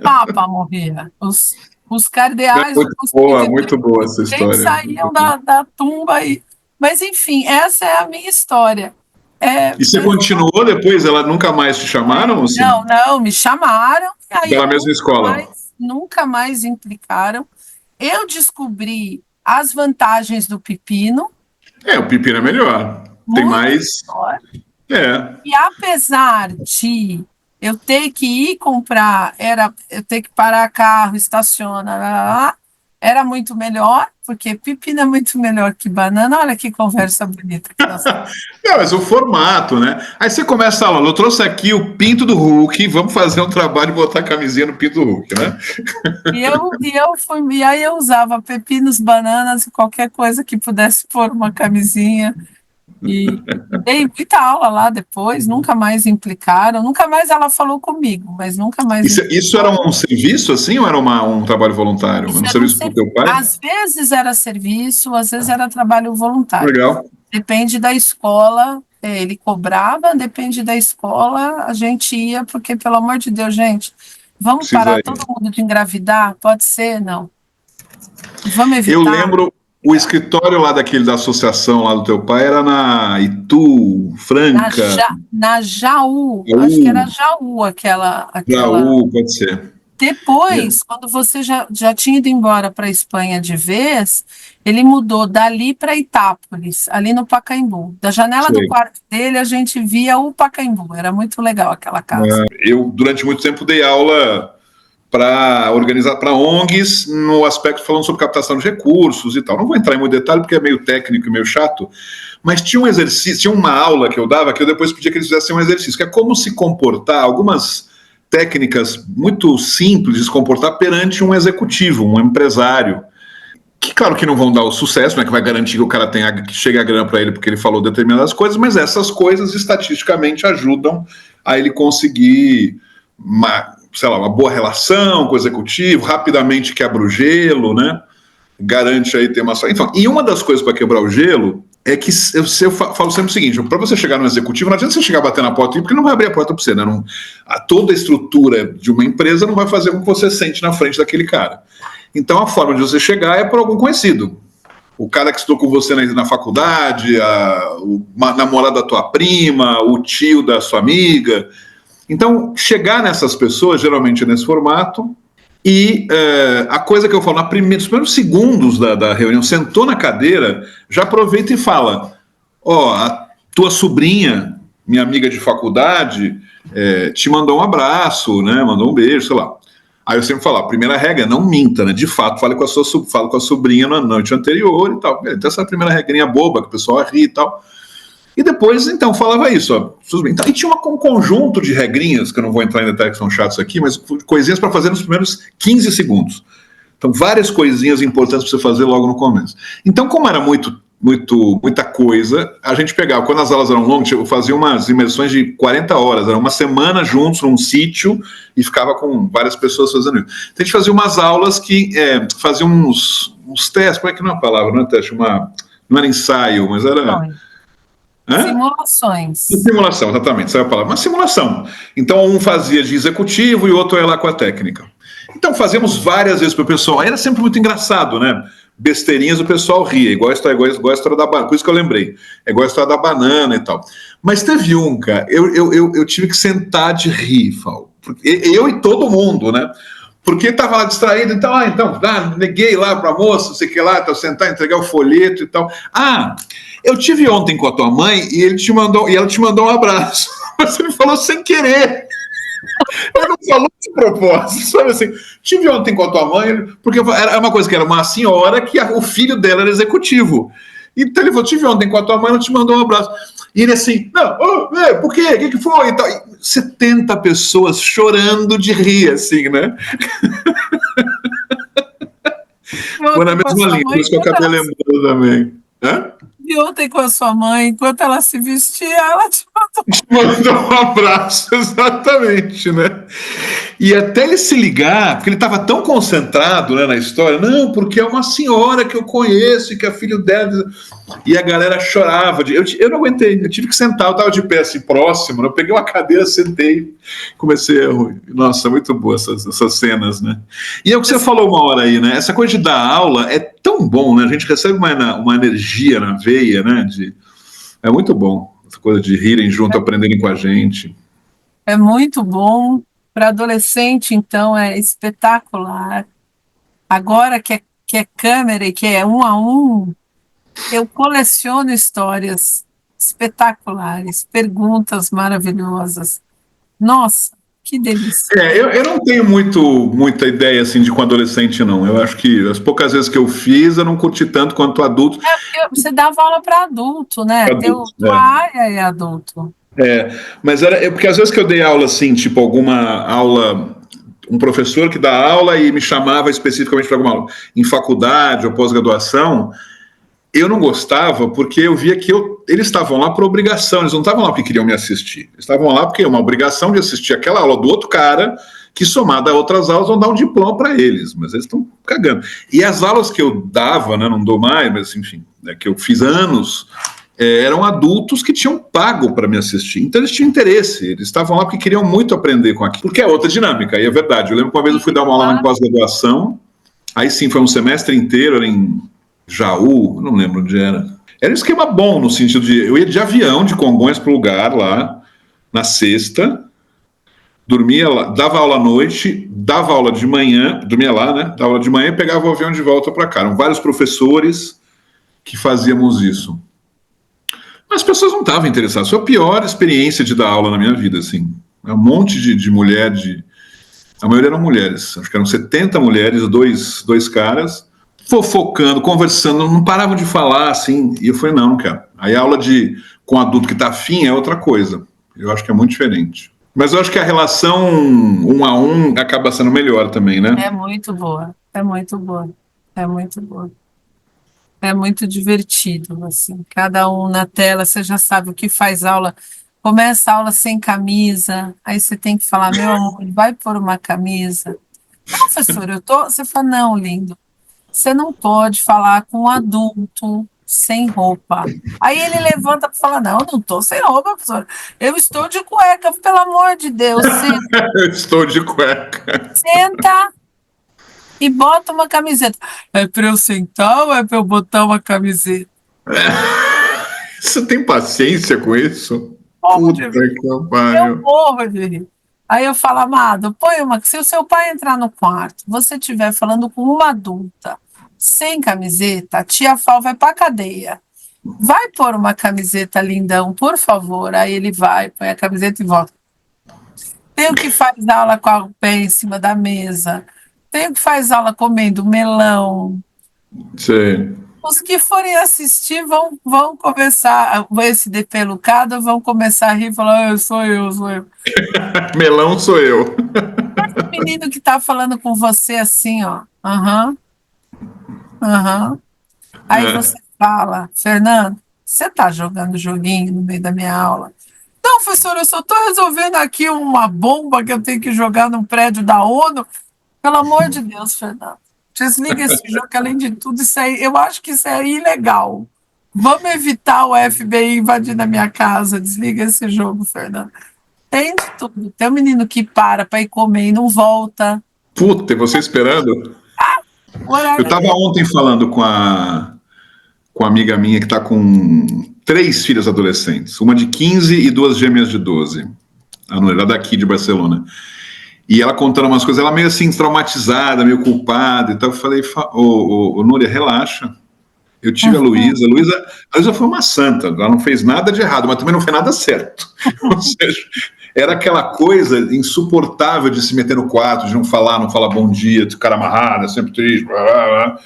Papa morria. Os cardeais... Muito boa essa história. Eles saíam da tumba aí. Mas, enfim, essa é a minha história. E você continuou depois? Ela nunca mais te chamaram? Assim? Não, me chamaram. Pela mesma escola? Nunca mais implicaram. Eu descobri as vantagens do pepino. O pepino é melhor. Tem mais... Melhor. E apesar de eu ter que ir comprar, eu ter que parar carro, estaciona, era muito melhor, porque pepino é muito melhor que banana. Olha que conversa bonita. Não, mas o formato, né? Aí você começa a aula, eu trouxe aqui o pinto do Hulk, vamos fazer um trabalho e botar a camisinha no pinto do Hulk, né? E aí eu usava pepinos, bananas e qualquer coisa que pudesse pôr uma camisinha. E dei muita aula lá depois, nunca mais implicaram, nunca mais ela falou comigo, mas nunca mais... Isso era um serviço, assim, ou era um trabalho voluntário? Um serviço para o teu pai? Às vezes era serviço, às vezes era trabalho voluntário. Legal. Depende da escola, ele cobrava, depende da escola, a gente ia, porque, pelo amor de Deus, gente, vamos parar todo mundo de engravidar? Pode ser? Não. Vamos evitar. Eu lembro... O escritório lá da associação lá do teu pai era na Itu, Franca? Na Jaú. Acho que era Jaú aquela... Jaú, pode ser. Depois, quando você já tinha ido embora para a Espanha de vez, ele mudou dali para Itápolis, ali no Pacaembu. Da janela do quarto dele, a gente via o Pacaembu. Era muito legal aquela casa. Eu, durante muito tempo, dei aula para organizar para ONGs no aspecto falando sobre captação de recursos e tal. Não vou entrar em muito detalhe porque é meio técnico e meio chato, mas tinha um exercício, tinha uma aula que eu dava que eu depois pedia que eles fizessem um exercício, que é como se comportar, algumas técnicas muito simples de se comportar perante um executivo, um empresário, que claro que não vão dar o sucesso, não é que vai garantir que o cara que chegue a grana para ele porque ele falou determinadas coisas, mas essas coisas estatisticamente ajudam a ele conseguir uma boa relação com o executivo, rapidamente quebra o gelo, né? Garante aí ter uma... Então, e uma das coisas para quebrar o gelo é que eu falo sempre o seguinte, para você chegar no executivo, não adianta você chegar batendo na porta, porque não vai abrir a porta para você, né? Toda a estrutura de uma empresa não vai fazer com que você sente na frente daquele cara. Então, a forma de você chegar é por algum conhecido. O cara que estudou com você na faculdade, o namorado da tua prima, o tio da sua amiga... Então, chegar nessas pessoas, geralmente nesse formato, e a coisa que eu falo, nos primeiros segundos da reunião, sentou na cadeira, já aproveita e fala, a tua sobrinha, minha amiga de faculdade, te mandou um abraço, né, mandou um beijo, sei lá. Aí eu sempre falo, a primeira regra é não minta, né, de fato, fale com a sobrinha na noite anterior e tal. Então essa é a primeira regrinha boba, que o pessoal ri e tal. E depois, então, falava isso. Então, e tinha um conjunto de regrinhas, que eu não vou entrar em detalhes que são chatos aqui, mas coisinhas para fazer nos primeiros 15 segundos. Então, várias coisinhas importantes para você fazer logo no começo. Então, como era muito muita coisa, a gente pegava, quando as aulas eram longas, eu fazia umas imersões de 40 horas, era uma semana juntos num sítio e ficava com várias pessoas fazendo isso. Então a gente fazia umas aulas que faziam uns testes, como é que não é a palavra, não é teste, não era ensaio, mas era... Simulações. Simulação, exatamente, essa é a palavra. Uma simulação. Então, um fazia de executivo e o outro ia lá com a técnica. Então, fazíamos várias vezes para o pessoal. Aí era sempre muito engraçado, né? Besteirinhas, o pessoal ria, igual a história da banana. Por isso que eu lembrei. É igual a história da banana e tal. Mas teve um, cara, eu tive que sentar de rir, Fal. Eu e todo mundo, né? Porque estava lá distraído, então, neguei lá para a moça, não sei o que lá, então, sentar, entregar o folheto e tal. Eu tive ontem com a tua mãe e ela te mandou um abraço. Mas ele falou sem querer. Ele não falou de propósito, sabe assim? Tive ontem com a tua mãe, porque era uma coisa que era uma senhora que o filho dela era executivo. Então ele falou, tive ontem com a tua mãe, ela te mandou um abraço. E ele assim, por quê? O que foi? E tal. E 70 pessoas chorando de rir, assim, né? Foi na mesma linha, por isso que eu acabei lembrando também. E ontem com a sua mãe, enquanto ela se vestia, ela te mandou um abraço, exatamente, né? E até ele se ligar, porque ele estava tão concentrado, né, na história, não, porque é uma senhora que eu conheço e que é filho dela. E a galera chorava. Eu não aguentei, eu tive que sentar, eu estava de pé assim, próximo, né? Eu peguei uma cadeira, sentei, comecei a rir. Nossa, muito boa essas cenas, né? E é o que você falou uma hora aí, né? Essa coisa de dar aula é tão bom, né? A gente recebe uma energia na veia, né? É muito bom. Essa coisa de rirem junto, aprenderem com a gente. É muito bom. Para adolescente, então, é espetacular. Agora que é câmera e que é 1 a 1, eu coleciono histórias espetaculares, perguntas maravilhosas. Nossa, que delícia. Eu não tenho muita ideia assim de com adolescente, não. Eu acho que as poucas vezes que eu fiz, eu não curti tanto quanto adulto. Porque você dava aula para adulto, né? Tua área é adulto. Mas porque às vezes que eu dei aula assim, tipo alguma aula, um professor que dá aula e me chamava especificamente para alguma aula em faculdade ou pós-graduação, eu não gostava porque eu via que eles estavam lá por obrigação, eles não estavam lá porque queriam me assistir, eles estavam lá porque é uma obrigação de assistir aquela aula do outro cara que, somada a outras aulas, vão dar um diploma para eles, mas eles estão cagando. E as aulas que eu dava, né, não dou mais, mas enfim, que eu fiz anos, eram adultos que tinham pago para me assistir, então eles tinham interesse, eles estavam lá porque queriam muito aprender com aquilo, porque é outra dinâmica, e é verdade. Eu lembro que uma vez eu fui dar uma aula em pós-graduação, aí sim, foi um semestre inteiro, era em Jaú, não lembro onde era. Era um esquema bom, no sentido de, eu ia de avião, de Congonhas para o lugar lá, na sexta, dormia lá, dava aula à noite, dava aula de manhã, dormia lá, né, dava aula de manhã e pegava o avião de volta para cá. Eram vários professores que fazíamos isso. As pessoas não estavam interessadas. Foi a pior experiência de dar aula na minha vida, assim. Um monte de mulher, a maioria eram mulheres. Acho que eram 70 mulheres, dois caras, fofocando, conversando, não paravam de falar, assim. E eu falei, não quero. Aí a aula com adulto que está afim é outra coisa. Eu acho que é muito diferente. Mas eu acho que a relação 1 a 1 acaba sendo melhor também, né? É muito boa, é muito boa, é muito boa. É muito divertido, assim, cada um na tela, você já sabe o que faz aula, começa a aula sem camisa, aí você tem que falar, meu amor, vai pôr uma camisa. Professor, você fala, não, lindo, você não pode falar com um adulto sem roupa. Aí ele levanta para falar, não, eu não estou sem roupa, professor, eu estou de cueca, pelo amor de Deus, senta. Eu estou de cueca. Senta e bota uma camiseta. É para eu sentar ou é para eu botar uma camiseta? Você tem paciência com isso? Puta que eu morro de rir. Aí eu falo, amado, se o seu pai entrar no quarto, você estiver falando com uma adulta, sem camiseta, a tia Fal vai para a cadeia. Vai pôr uma camiseta, lindão, por favor. Aí ele vai, põe a camiseta e volta. Tem o que faz aula com o pé em cima da mesa. Tem o que faz aula comendo melão. Sim. Os que forem assistir vão começar, esse depelucado, vão começar a rir e falar, sou eu. Melão sou eu. O menino que está falando com você assim, ó. Aham. Aí você fala, Fernando, você está jogando joguinho no meio da minha aula? Não, professor, eu só estou resolvendo aqui uma bomba que eu tenho que jogar no prédio da ONU. Pelo amor de Deus, Fernando, desliga esse jogo, que além de tudo, isso aí, eu acho que isso é ilegal. Vamos evitar o FBI invadir na minha casa. Desliga esse jogo, Fernando. Tem de tudo. Tem um menino que para ir comer e não volta. Puta, e você esperando? Eu estava ontem falando com uma amiga minha que está com 3 filhas adolescentes, uma de 15 e 2 gêmeas de 12. A Núria, daqui de Barcelona. E ela contando umas coisas, ela meio assim, traumatizada, meio culpada. Então eu falei, Núria, relaxa. Eu tive a Luísa. A Luísa foi uma santa, ela não fez nada de errado, mas também não fez nada certo. Ou seja, era aquela coisa insuportável de se meter no quarto, de não falar bom dia, de cara amarrada, sempre triste. Blá, blá, blá.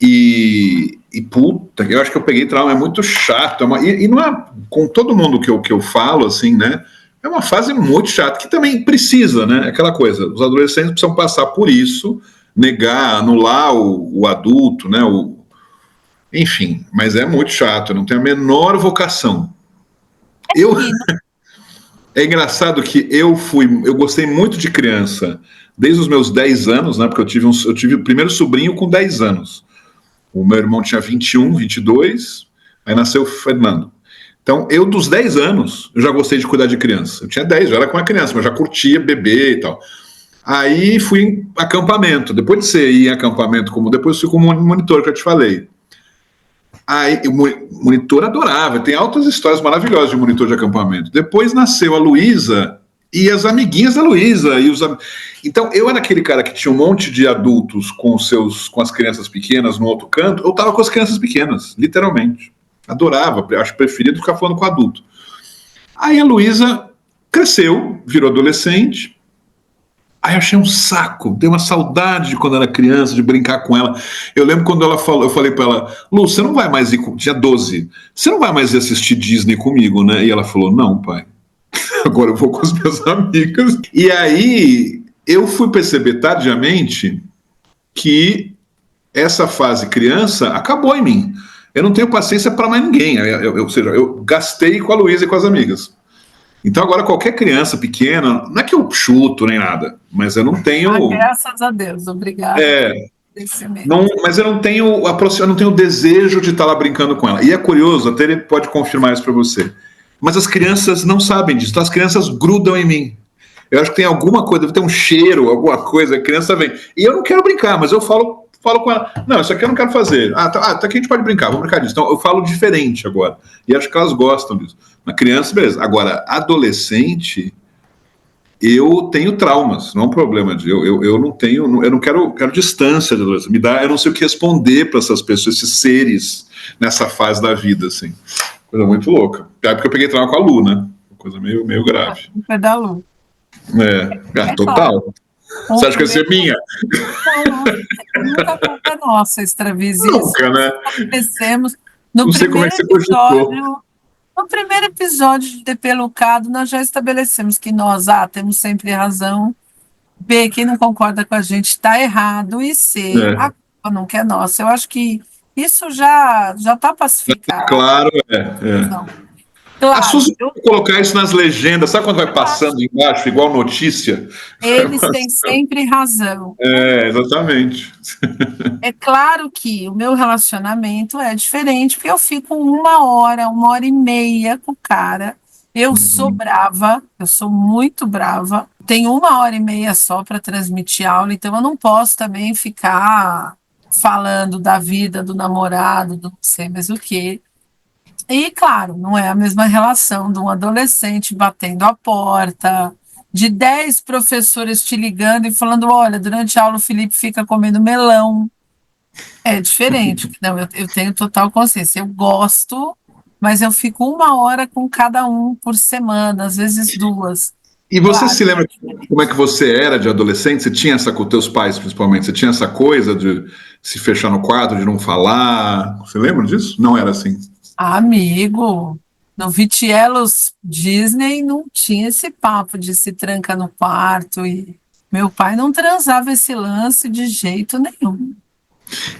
E puta, eu acho que eu peguei trauma, é muito chato. E não é com todo mundo que eu falo, assim, né? É uma fase muito chata, que também precisa, né? Aquela coisa, os adolescentes precisam passar por isso, negar, anular o adulto, né? Enfim, mas é muito chato, eu não tenho a menor vocação. É engraçado que eu gostei muito de criança, desde os meus 10 anos, né? Porque eu tive o primeiro sobrinho com 10 anos. O meu irmão tinha 21, 22, aí nasceu o Fernando. Então, eu dos 10 anos, eu já gostei de cuidar de criança. Eu tinha 10, eu era com uma criança, mas eu já curtia bebê e tal. Aí fui em acampamento. Depois de ser ir em acampamento, depois fui como monitor, que eu te falei. Aí, o monitor adorava, tem altas histórias maravilhosas de monitor de acampamento. Depois nasceu a Luísa e as amiguinhas da Luísa. Então, eu era aquele cara que tinha um monte de adultos com as crianças pequenas no outro canto, eu tava com as crianças pequenas, literalmente. Adorava, acho preferido ficar falando com adulto. Aí a Luísa cresceu, virou adolescente. Aí eu achei um saco, dei uma saudade de quando era criança, de brincar com ela. Eu lembro quando ela falou, eu falei pra ela, Lu, você não vai mais ir, tinha 12, você não vai mais ir assistir Disney comigo, né? E ela falou, não, pai, agora eu vou com as minhas amigas. E aí eu fui perceber tardiamente que essa fase criança acabou em mim. Eu não tenho paciência para mais ninguém, ou seja, eu gastei com a Luísa e com as amigas. Então agora qualquer criança pequena, não é que eu chuto nem nada, mas eu não tenho... graças a Deus, obrigado. Mas eu não tenho o desejo de estar lá brincando com ela. E é curioso, até ele pode confirmar isso para você. Mas as crianças não sabem disso, então as crianças grudam em mim. Eu acho que tem alguma coisa, deve ter um cheiro, alguma coisa, a criança vem. E eu não quero brincar, mas eu falo com ela, não, isso aqui eu não quero fazer. Tá aqui a gente pode brincar, vamos brincar disso. Então eu falo diferente agora. E acho que elas gostam disso. Na criança, beleza. Agora, adolescente, eu tenho traumas, não é um problema. Eu não tenho, eu não quero distância de adolescente. Eu não sei o que responder para essas pessoas, esses seres, nessa fase da vida, assim. Coisa muito louca. É porque eu peguei trauma com a Lu, né? Coisa meio grave. É da Lu. Total. Claro. Você acha que vai ser minha? Nunca a culpa é nossa, extravisice. Nunca, né? Não sei como é que você cogitou. No primeiro episódio de Depelucado, nós já estabelecemos que nós, temos sempre razão, B, quem não concorda com a gente está errado, e C, a culpa nunca é nossa. Eu acho que isso já está pacificado. Claro, Não. Claro, a Suzy colocar isso nas legendas, sabe quando vai passando embaixo, igual notícia? Eles têm sempre razão. Exatamente. É claro que o meu relacionamento é diferente, porque eu fico 1h, 1h30 com o cara. Eu sou brava, eu sou muito brava. Tenho 1h30 só para transmitir aula, então eu não posso também ficar falando da vida do namorado, do não sei mais o quê. E, claro, não é a mesma relação de um adolescente batendo a porta, de 10 professores te ligando e falando, olha, durante a aula o Felipe fica comendo melão. É diferente. Não, eu tenho total consciência. Eu gosto, mas eu fico 1 hora com cada um por semana, às vezes 2. E você se lembra como é que você era de adolescente? Você tinha essa com teus pais, principalmente? Você tinha essa coisa de se fechar no quarto, de não falar? Você lembra disso? Não era assim? Amigo, no Vitielos Disney não tinha esse papo de se tranca no quarto, e meu pai não transava esse lance de jeito nenhum.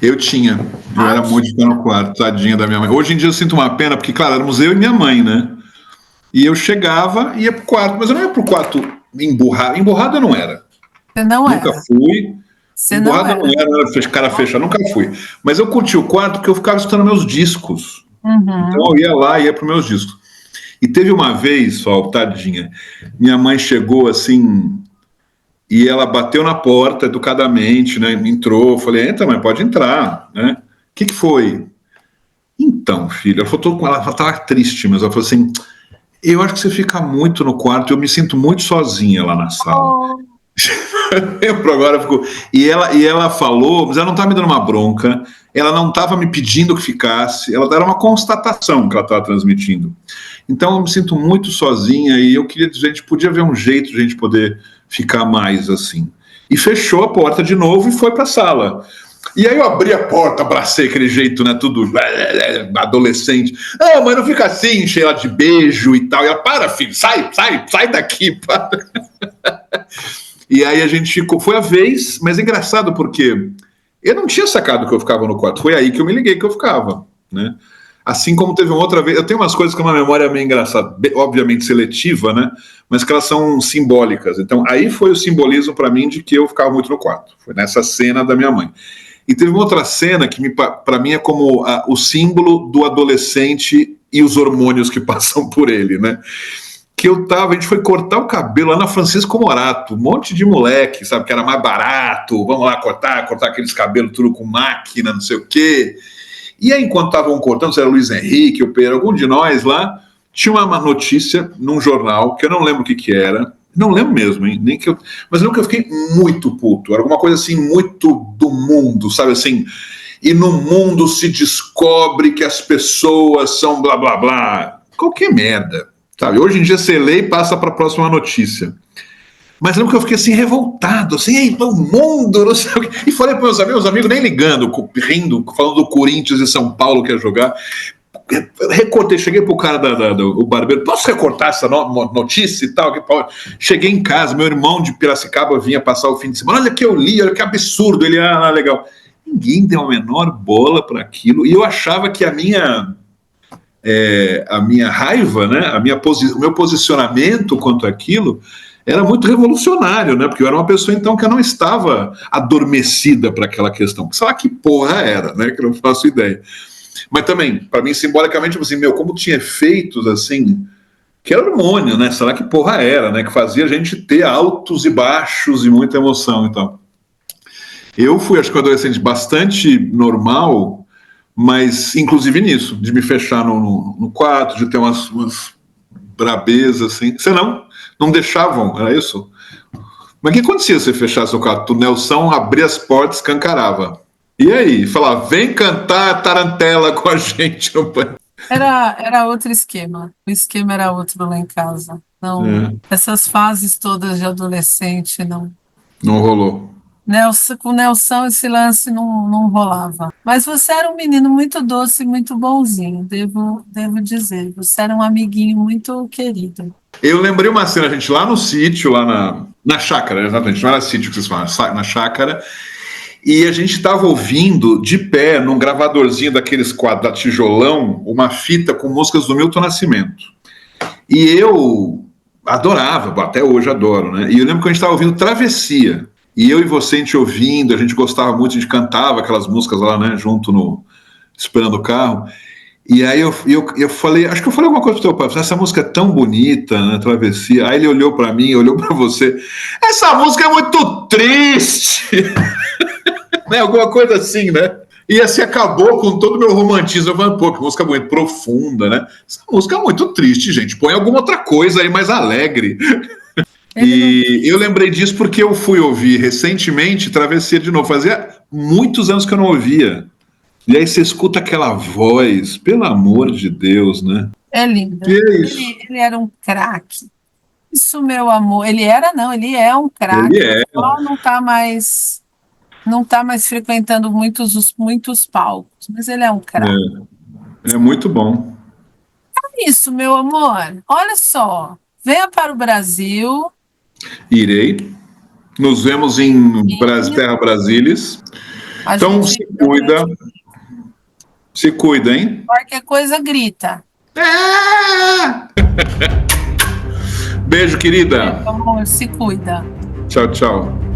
Eu tinha. Eu era muito de ficar no quarto, tadinha da minha mãe. Hoje em dia eu sinto uma pena, porque, claro, éramos eu e minha mãe, né? E eu chegava e ia pro quarto, mas eu não ia pro quarto emburrado. Emburrado eu não era. Você não Nunca era. fui. Você Emburrado não eu não era, cara fechada, nunca fui. Mas eu curti o quarto porque eu ficava escutando meus discos. Então eu ia lá e ia pros meus discos. E teve uma vez, só, tadinha, minha mãe chegou assim, e ela bateu na porta educadamente, né? Entrou, falei, entra, mãe, pode entrar, né? O que foi? Então, filha, ela falou, ela estava triste, mas ela falou assim, eu acho que você fica muito no quarto, eu me sinto muito sozinha lá na sala. Lembro agora, ficou. E ela falou, mas ela não estava me dando uma bronca, ela não estava me pedindo que ficasse, ela era uma constatação que ela estava transmitindo. Então eu me sinto muito sozinha e eu queria dizer, a gente podia ver um jeito de a gente poder ficar mais assim. E fechou a porta de novo e foi para a sala. E aí eu abri a porta, abracei aquele jeito, né, tudo adolescente. Ah, mas não fica assim, enchei ela de beijo e tal. E ela, para, filho, sai daqui, para. E aí a gente ficou, foi a vez, mas é engraçado porque eu não tinha sacado que eu ficava no quarto, foi aí que eu me liguei que eu ficava, né? Assim como teve uma outra vez, eu tenho umas coisas que é uma memória meio engraçada, obviamente seletiva, né? Mas que elas são simbólicas. Então aí foi o simbolismo para mim de que eu ficava muito no quarto, foi nessa cena da minha mãe. E teve uma outra cena que para mim é como o símbolo do adolescente e os hormônios que passam por ele, né? Que a gente foi cortar o cabelo lá na Francisco Morato, um monte de moleque, sabe, que era mais barato, vamos lá cortar aqueles cabelos tudo com máquina, não sei o quê. E aí, enquanto estavam cortando, se era Luiz Henrique, o Pedro, algum de nós lá, tinha uma notícia num jornal, que eu não lembro o que era, não lembro mesmo, hein? Mas nunca eu fiquei muito puto, era alguma coisa assim, muito do mundo, sabe assim, e no mundo se descobre que as pessoas são blá blá blá, qualquer merda. Sabe, hoje em dia você lê e passa para a próxima notícia. Mas lembro que eu fiquei assim, revoltado, assim, ei, o mundo, não sei o quê. E falei para meus amigos nem ligando, rindo, falando do Corinthians e São Paulo que ia jogar. Recortei, cheguei pro cara do barbeiro, posso recortar essa notícia e tal? Cheguei em casa, meu irmão de Piracicaba vinha passar o fim de semana, olha que eu li, olha que absurdo, ele, legal. Ninguém deu a menor bola para aquilo, e eu achava que a minha raiva, né, o meu posicionamento quanto àquilo era muito revolucionário, né, porque eu era uma pessoa então que eu não estava adormecida para aquela questão, sei lá que porra era, né, que eu não faço ideia. Mas também, para mim, simbolicamente, assim, como tinha efeitos assim, que era hormônio, né, sei lá que porra era, né, que fazia a gente ter altos e baixos e muita emoção, então. Eu fui, acho que um adolescente bastante normal, mas inclusive nisso, de me fechar no quarto, de ter umas brabezas assim. Você não deixavam, era isso? Mas o que acontecia se você fechasse o quarto? O Nelson abria as portas, escancarava. E aí? Falava, vem cantar tarantela com a gente. Era outro esquema. O esquema era outro lá em casa. Não, essas fases todas de adolescente não rolou. Com o Nelson esse lance não rolava. Mas você era um menino muito doce, muito bonzinho, devo dizer. Você era um amiguinho muito querido. Eu lembrei uma cena, gente, lá no sítio, lá na chácara, exatamente, não era sítio que vocês falam, na chácara, e a gente estava ouvindo de pé, num gravadorzinho daqueles da tijolão, uma fita com músicas do Milton Nascimento. E eu adorava, até hoje adoro, né? E eu lembro que a gente estava ouvindo Travessia. E eu e você, a gente ouvindo, a gente gostava muito, a gente cantava aquelas músicas lá, né, junto esperando o carro. E aí eu falei, acho que eu falei alguma coisa pro teu pai, essa música é tão bonita, né, Travessia. Aí ele olhou para mim, olhou para você, essa música é muito triste. Né, alguma coisa assim, né? E assim acabou com todo o meu romantismo. Eu falei, pô, que música muito profunda, né? Essa música é muito triste, gente. Põe alguma outra coisa aí mais alegre. E eu lembrei disso porque eu fui ouvir recentemente Travessia de novo. Fazia muitos anos que eu não ouvia. E aí você escuta aquela voz, pelo amor de Deus, né? É lindo. Que é isso? Ele era um craque. Isso, meu amor. Ele é um craque. Ele é. Só não tá mais frequentando muitos palcos, mas ele é um craque. É muito bom. É isso, meu amor. Olha só. Venha para o Brasil. Irei. Nos vemos em Terra Brasílias. Então se cuida. Se cuida, hein? Qualquer coisa, grita. Beijo, querida. Amor, se cuida. Tchau, tchau.